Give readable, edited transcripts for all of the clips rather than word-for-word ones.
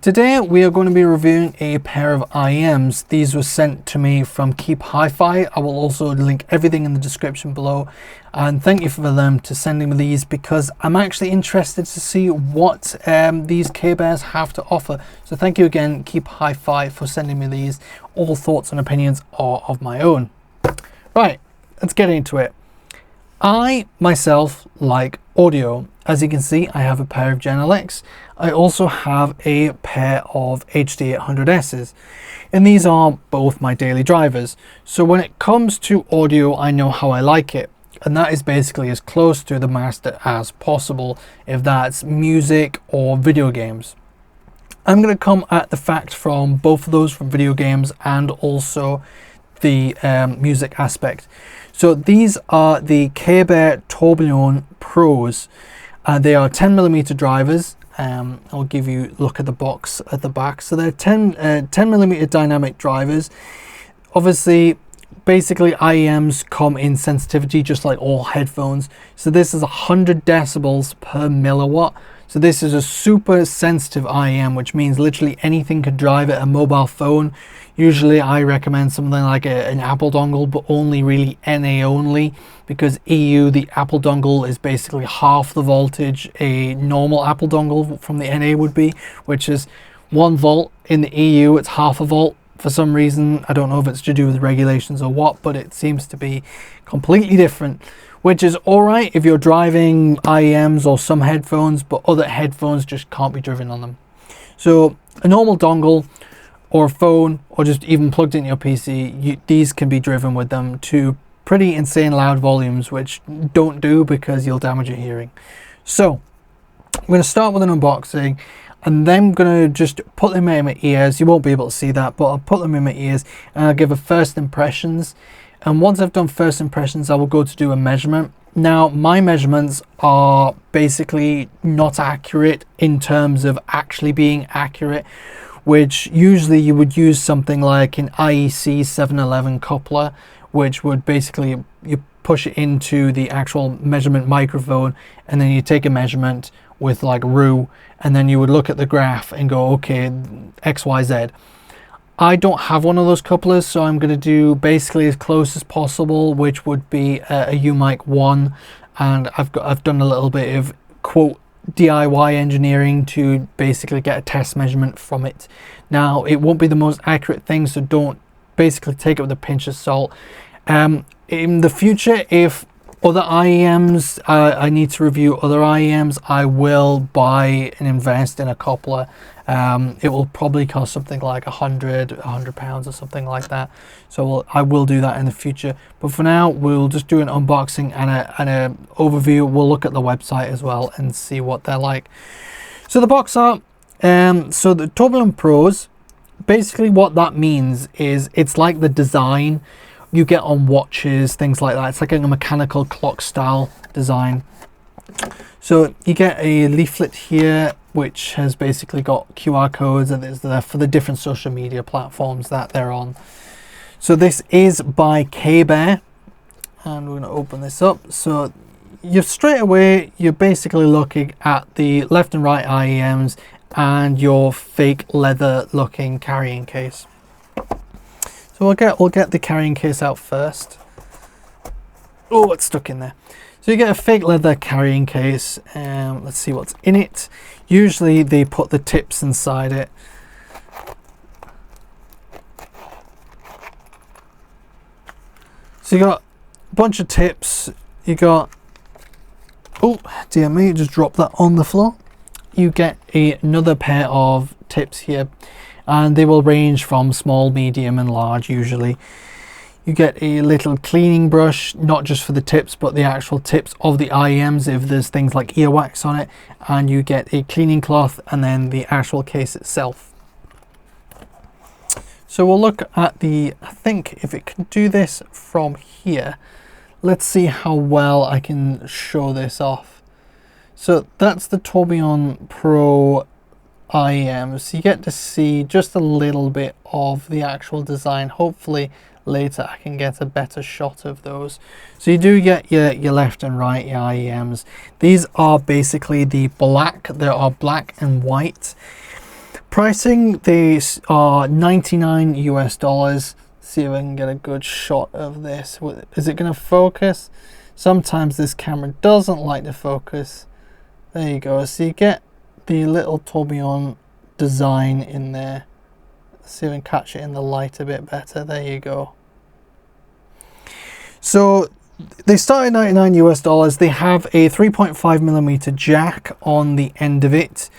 Today we are going to be reviewing a pair of IEMs. These were sent to me from Keep Hi-Fi. I will also link everything in the description below, and thank you for them to sending me these because I'm actually interested to see what these KBEARs have to offer. So thank you again, Keep Hi-Fi, for sending me these. All thoughts and opinions are of my own. Right, let's get into it. I myself like audio. As you can see, I have a pair of Genelecs. I also have a pair of HD800Ss, and these are both my daily drivers. So when it comes to audio, I know how I like it, and that is basically as close to the master as possible, if that's music or video games. I'm going to come at the fact from both of those, from video games and also the music aspect. So these are the KBEAR Tourbillon Pros. They are 10mm drivers. I'll give you a look at the box at the back. So they're 10mm dynamic drivers. Obviously, basically IEMs come in sensitivity just like all headphones. So this is 100 decibels per milliwatt. So this is a super sensitive IEM, which means literally anything could drive it. A mobile phone. Usually I recommend something like an Apple dongle, but only really NA only, because EU, the Apple dongle is basically half the voltage a normal Apple dongle from the NA would be, which is 1 volt. In the EU, it's half a volt. For some reason, I don't know if it's to do with regulations or what, but it seems to be completely different, which is all right if you're driving IEMs or some headphones, but other headphones just can't be driven on them. So a normal dongle or a phone, or just even plugged into your PC, these can be driven with them to pretty insane loud volumes, which don't do because you'll damage your hearing. So I'm going to start with an unboxing, and then I'm going to just put them in my ears. You won't be able to see that, but I'll put them in my ears and I'll give a first impressions. And once I've done first impressions, I will go to do a measurement. Now, my measurements are basically not accurate in terms of actually being accurate, which usually you would use something like an IEC 711 coupler, which would basically, you push it into the actual measurement microphone, and then you take a measurement with like RU, and then you would look at the graph and go, okay, XYZ. I don't have one of those couplers, so I'm going to do basically as close as possible, which would be a UMIC 1, and I've done a little bit of quote DIY engineering to basically get a test measurement from it. Now, it won't be the most accurate thing, so don't basically take it with a pinch of salt. In the future, if other IEMs, I need to review other IEMs, I will buy and invest in a coupler. It will probably cost something like £100 or something like that. So I will do that in the future. But for now, we'll just do an unboxing and a overview. We'll look at the website as well and see what they're like. So the box art, so the Tourbillon Pros, basically what that means is it's like the design you get on watches, things like that. It's like a mechanical clock style design. So you get a leaflet here, which has basically got QR codes, and it's there for the different social media platforms that they're on. So this is by KBEAR, and we're going to open this up. So you're straight away, you're basically looking at the left and right IEMs and your fake leather looking carrying case. So we'll get the carrying case out first. Oh, it's stuck in there. So you get a fake leather carrying case. Let's see what's in it. Usually they put the tips inside it. So you got a bunch of tips. You got, oh dear me, just dropped that on the floor. You get another pair of tips here, and they will range from small, medium and large usually. You get a little cleaning brush, not just for the tips, but the actual tips of the IEMs if there's things like earwax on it, and you get a cleaning cloth and then the actual case itself. So we'll look at the, I think if it can do this from here, let's see how well I can show this off. So that's the Tourbillon Pro IEMs. You get to see just a little bit of the actual design. Hopefully later I can get a better shot of those. So you do get your left and right, your IEMs. These are basically the black. There are black and white. Pricing, these are 99 US dollars. See if I can get a good shot of this. Is it going to focus? Sometimes this camera doesn't like to focus. There you go. So you get the little tourbillon design in there. Let's see if I can catch it in the light a bit better. There you go. So they start at 99 US dollars. They have a 3.5mm jack on the end of it.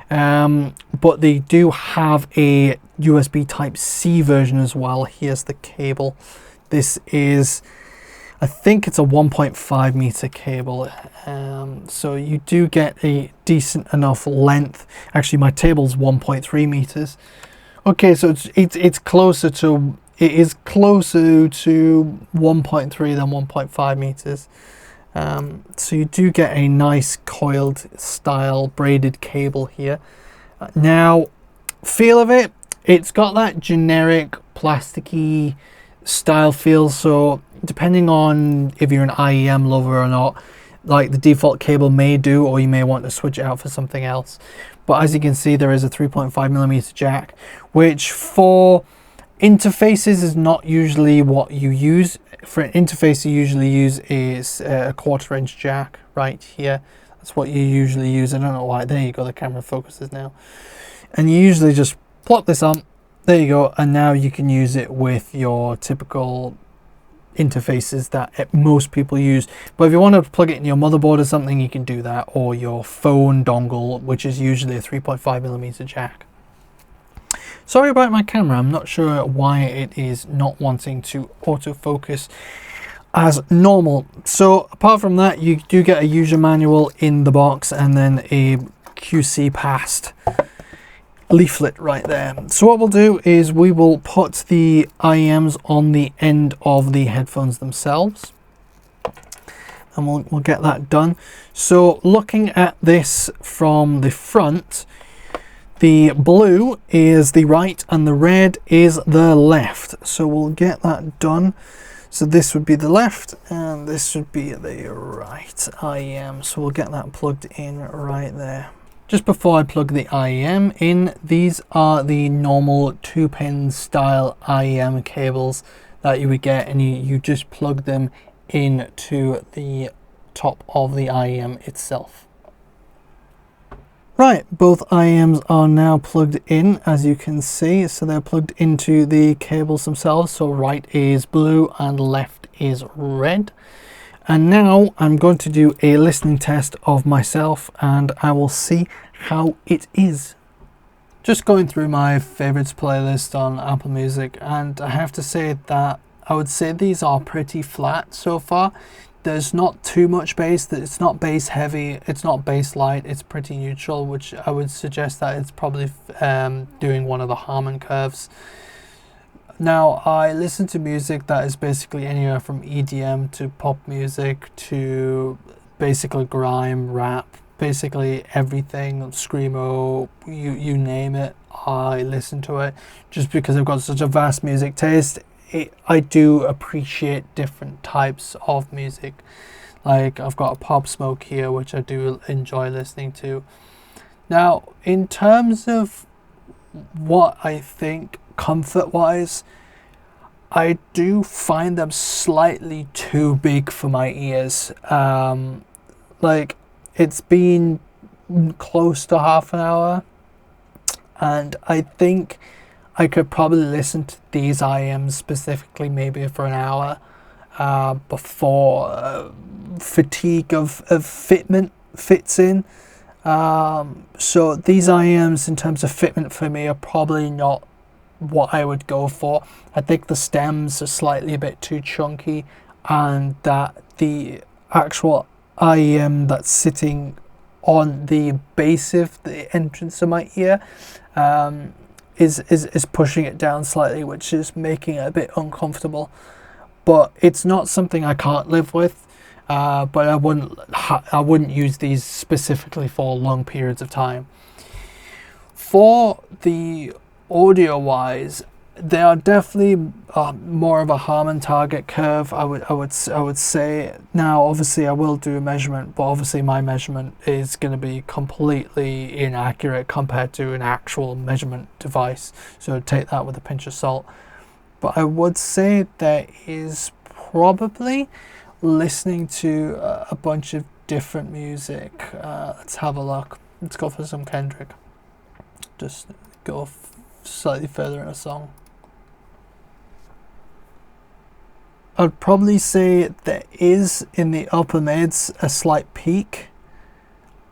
But they do have a USB Type-C version as well. Here's the cable. This is, I think it's a 1.5 meter cable. So you do get a decent enough length. Actually, my table's 1.3 meters. Okay, so it's closer to, it is closer to 1.3 than 1.5 meters. So you do get a nice coiled style braided cable here. Now, feel of it, it's got that generic plasticky style feel. So depending on if you're an IEM lover or not, like the default cable may do, or you may want to switch it out for something else. But as you can see, there is a 3.5mm jack, which for interfaces is not usually what you use. For an interface, you usually use is a 1/4 inch jack right here. That's what you usually use. I don't know why. There you go, the camera focuses now. And you usually just plop this on. There you go. And now you can use it with your typical interfaces that most people use. But if you want to plug it in your motherboard or something, you can do that, or your phone dongle, which is usually a 3.5mm jack. Sorry about my camera, I'm not sure why it is not wanting to autofocus as normal. So apart from that, you do get a user manual in the box and then a QC passed leaflet right there. So what we'll do is we will put the IEMs on the end of the headphones themselves, and we'll get that done. So looking at this from the front, the blue is the right and the red is the left. So we'll get that done. So this would be the left and this would be the right IEM. So we'll get that plugged in right there. Just before I plug the IEM in, these are the normal 2-pin style IEM cables that you would get, and you just plug them into the top of the IEM itself. Right, both IEMs are now plugged in, as you can see. So they're plugged into the cables themselves. So right is blue and left is red. And now I'm going to do a listening test of myself and I will see how it is. Just going through my favorites playlist on Apple Music, and I have to say that I would say these are pretty flat so far. There's not too much bass, it's not bass heavy, it's not bass light, it's pretty neutral, which I would suggest that it's probably doing one of the Harman curves. Now, I listen to music that is basically anywhere from EDM to pop music to basically grime, rap, basically everything, screamo, you name it, I listen to it. Just because I've got such a vast music taste, I do appreciate different types of music. Like I've got a Pop Smoke here, which I do enjoy listening to. Now, in terms of what I think comfort wise, I do find them slightly too big for my ears. Like it's been close to half an hour and I think I could probably listen to these IEMs specifically maybe for an hour before fatigue of fitment fits in. So these IEMs in terms of fitment for me are probably not what I would go for. I think the stems are slightly a bit too chunky, and that the actual IEM that's sitting on the base of the entrance of my ear is pushing it down slightly, which is making it a bit uncomfortable. But it's not something I can't live with. But I wouldn't use these specifically for long periods of time. For the audio wise, they are definitely more of a Harman target curve. I would say. Now, obviously, I will do a measurement, but obviously my measurement is going to be completely inaccurate compared to an actual measurement device. So take that with a pinch of salt. But I would say there is probably listening to a bunch of different music. Let's have a look. Let's go for some Kendrick. Just go slightly further in a song. I'd probably say there is in the upper mids a slight peak.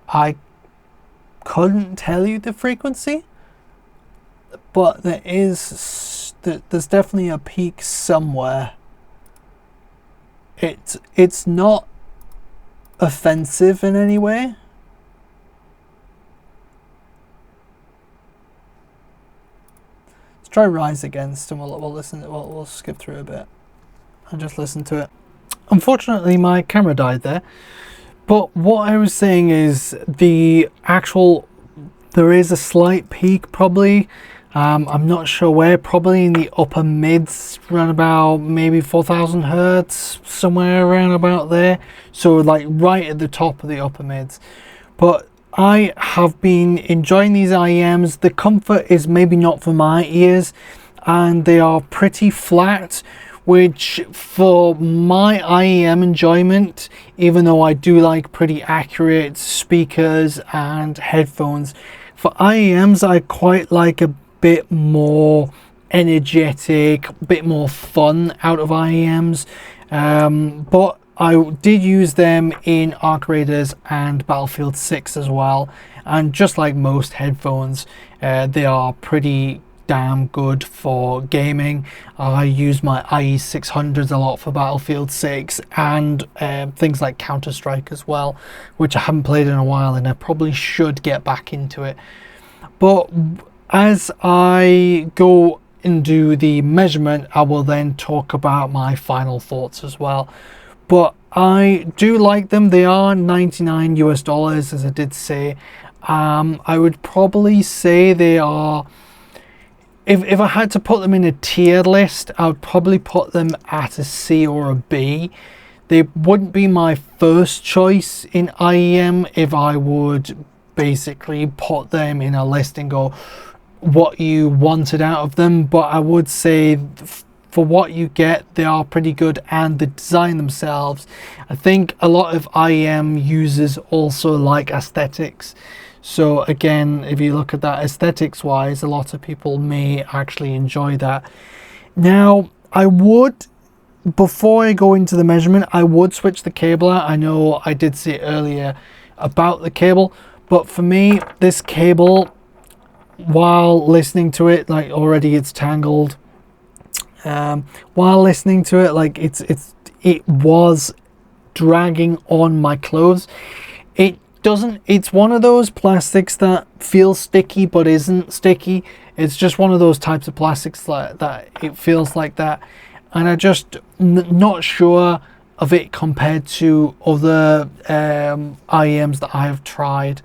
I couldn't tell you the frequency, but there's definitely a peak somewhere. It's not offensive in any way. Let's try Rise Against, and we'll listen. We'll skip through a bit and just listen to it. Unfortunately, my camera died there. But what I was saying is there is a slight peak probably. I'm not sure where, probably in the upper mids, around about maybe 4,000 hertz, somewhere around about there. So like right at the top of the upper mids. But I have been enjoying these IEMs. The comfort is maybe not for my ears, and they are pretty flat, which for my IEM enjoyment, even though I do like pretty accurate speakers and headphones, for IEMs I quite like a bit more energetic, a bit more fun out of IEMs. But I did use them in Arc Raiders and Battlefield 6 as well, and just like most headphones, they are pretty damn good for gaming. I use my IE600s a lot for Battlefield 6 and things like Counter-Strike as well, which I haven't played in a while and I probably should get back into it. But as I go and do the measurement, I will then talk about my final thoughts as well. But I do like them. They are $99 US, as I did say. I would probably say they are, if I had to put them in a tiered list, I would probably put them at a C or a B. They wouldn't be my first choice in IEM if I would basically put them in a list and go what you wanted out of them. But I would say for what you get, they are pretty good, and the design themselves, I think a lot of IEM users also like aesthetics. So again, if you look at that aesthetics wise, a lot of people may actually enjoy that. Now, I would, before I go into the measurement, I would switch the cable out. I know I did say earlier about the cable, but for me, this cable, while listening to it, like already it's tangled. While listening to it, like it was dragging on my clothes. It's one of those plastics that feels sticky but isn't sticky. It's just one of those types of plastics that it feels like that, and I just not sure of it compared to other IEMs that I have tried.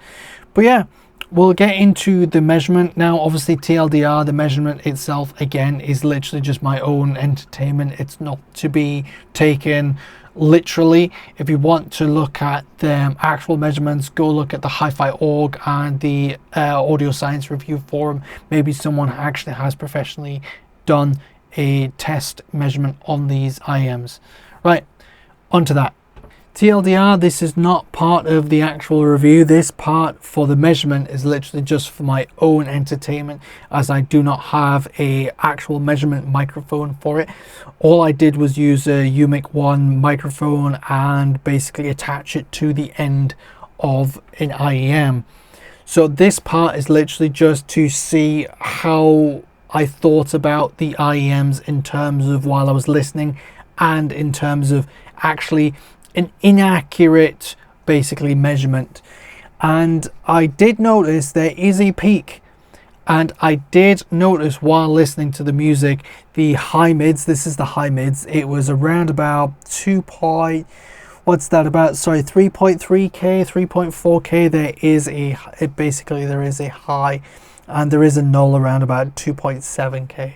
But yeah, we'll get into the measurement now. Obviously, TLDR, the measurement itself, again, is literally just my own entertainment. It's not to be taken literally. If you want to look at the actual measurements, go look at the Hi-Fi.org and the Audio Science Review forum. Maybe someone actually has professionally done a test measurement on these IEMs. Right, onto that. TLDR, this is not part of the actual review. This part for the measurement is literally just for my own entertainment, as I do not have a actual measurement microphone for it. All I did was use a UMIC 1 microphone and basically attach it to the end of an IEM. So this part is literally just to see how I thought about the IEMs in terms of while I was listening, and in terms of actually an inaccurate basically measurement. And I did notice there is a peak, and I did notice while listening to the music, the high mids, this is the high mids, it was around about 3.3k, 3.4k. There is a high, and there is a null around about 2.7k.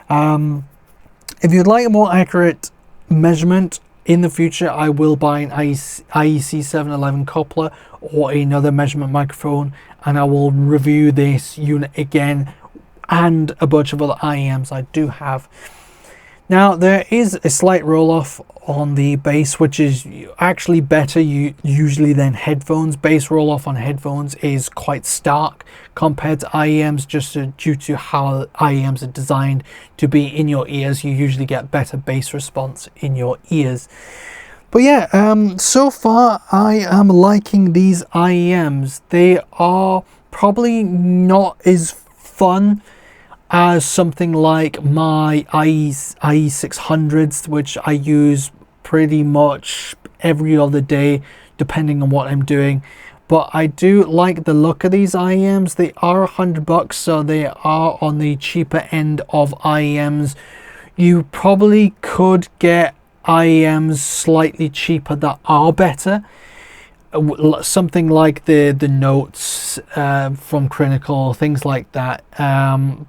If you'd like a more accurate measurement in the future, I will buy an IEC 711 coupler or another measurement microphone, and I will review this unit again and a bunch of other IEMs I do have. Now, there is a slight roll off on the bass, which is actually better usually than headphones. Bass roll off on headphones is quite stark compared to IEMs, just due to how IEMs are designed to be in your ears. You usually get better bass response in your ears. But yeah, so far I am liking these IEMs. They are probably not as fun as something like my IE600s, which I use pretty much every other day depending on what I'm doing. But I do like the look of these IEMs. They are $100, so they are on the cheaper end of IEMs. You probably could get IEMs slightly cheaper that are better, something like the Notes from Critical, things like that,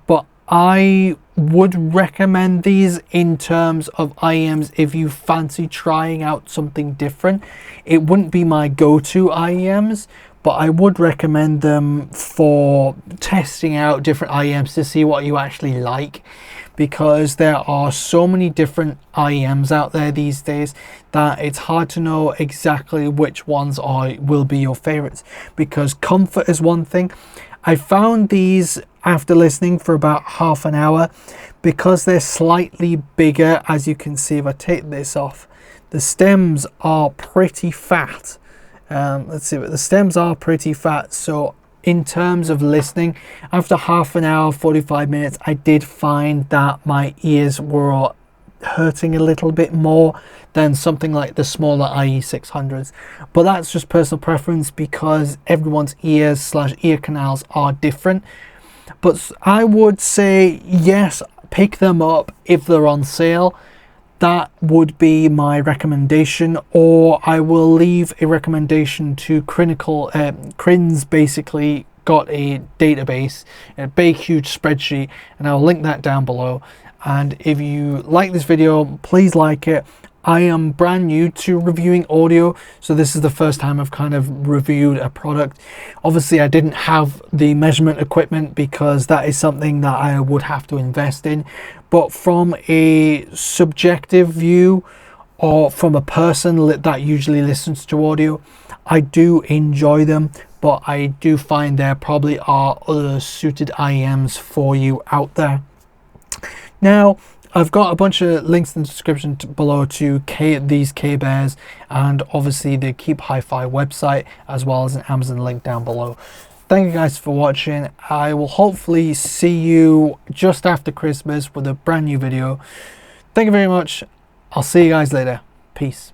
but I would recommend these in terms of IEMs if you fancy trying out something different. It wouldn't be my go-to IEMs, but I would recommend them for testing out different IEMs to see what you actually like, because there are so many different IEMs out there these days that it's hard to know exactly which ones will be your favorites, because comfort is one thing. I found these after listening for about half an hour, because they're slightly bigger. As you can see, if I take this off, the stems are pretty fat. Let's see, but the stems are pretty fat. So in terms of listening, after half an hour, 45 minutes, I did find that my ears were hurting a little bit more than something like the smaller IE600s. But that's just personal preference, because everyone's ear canals are different. But I would say, yes, pick them up if they're on sale. That would be my recommendation, or I will leave a recommendation to Critical. Crin's basically got a database, a big huge spreadsheet, and I'll link that down below. And if you like this video, please like it. I am brand new to reviewing audio, so this is the first time I've kind of reviewed a product. Obviously I didn't have the measurement equipment, because that is something that I would have to invest in. But from a subjective view, or from a person that usually listens to audio, I do enjoy them, but I do find there probably are other suited IEMs for you out there. Now, I've got a bunch of links in the description below to these KBEARs, and obviously the Keep Hi-Fi website, as well as an Amazon link down below. Thank you guys for watching. I will hopefully see you just after Christmas with a brand new video. Thank you very much. I'll see you guys later. Peace.